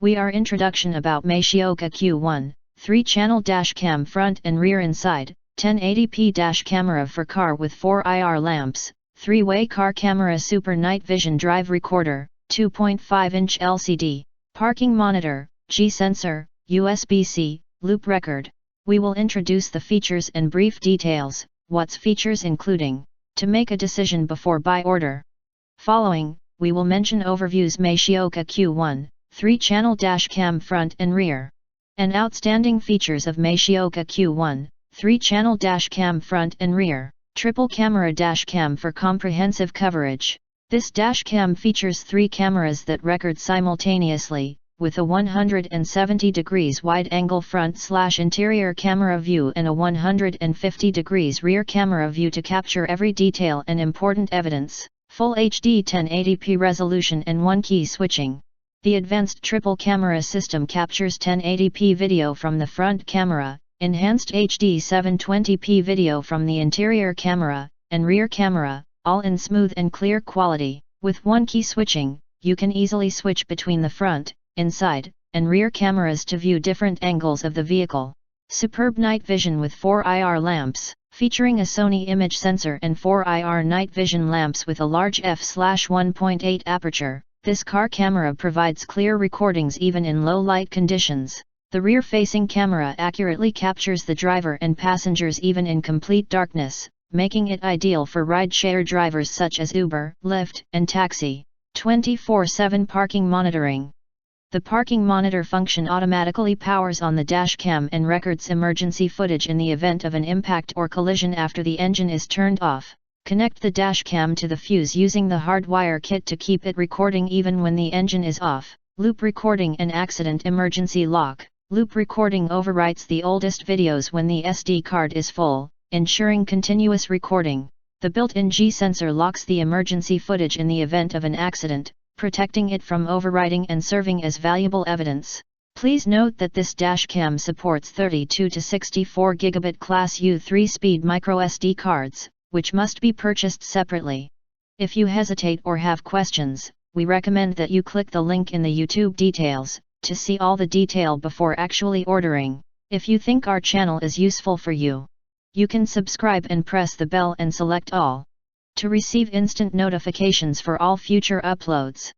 We are introduction about metioqa Q1, 3-channel dash cam front and rear inside, 1080p dash camera for car with 4 IR lamps, 3-way car camera super night vision drive recorder, 2.5-inch LCD, parking monitor, G-sensor, USB-C, loop record. We will introduce the features and brief details, what's features including, to make a decision before buy order. Following, we will mention overviews metioqa Q1, 3-channel dash cam front and rear. And outstanding features of metioqa Q1, 3-channel dash cam front and rear, triple camera dash cam for comprehensive coverage. This dash cam features 3 cameras that record simultaneously, with a 170 degrees wide-angle front/interior camera view and a 150 degrees rear camera view to capture every detail and important evidence, full HD 1080p resolution and one-key switching. The advanced triple camera system captures 1080p video from the front camera, enhanced HD 720p video from the interior camera, and rear camera, all in smooth and clear quality. With one-key switching, you can easily switch between the front, inside, and rear cameras to view different angles of the vehicle. Superb night vision with 4 IR lamps, featuring a Sony image sensor and 4 IR night vision lamps with a large f/1.8 aperture. This car camera provides clear recordings even in low light conditions. The rear-facing camera accurately captures the driver and passengers even in complete darkness, making it ideal for ride-share drivers such as Uber, Lyft, and taxi. 24/7 parking monitoring. The parking monitor function automatically powers on the dash cam and records emergency footage in the event of an impact or collision after the engine is turned off. Connect the dash cam to the fuse using the hardwire kit to keep it recording even when the engine is off. Loop recording and accident emergency lock. Loop recording overwrites the oldest videos when the SD card is full, ensuring continuous recording. The built-in G-sensor locks the emergency footage in the event of an accident, protecting it from overwriting and serving as valuable evidence. Please note that this dash cam supports 32 to 64 GB Class U 3-speed microSD cards, which must be purchased separately. If you hesitate or have questions, we recommend that you click the link in the YouTube details, to see all the detail before actually ordering. If you think our channel is useful for you, you can subscribe and press the bell and select all, to receive instant notifications for all future uploads.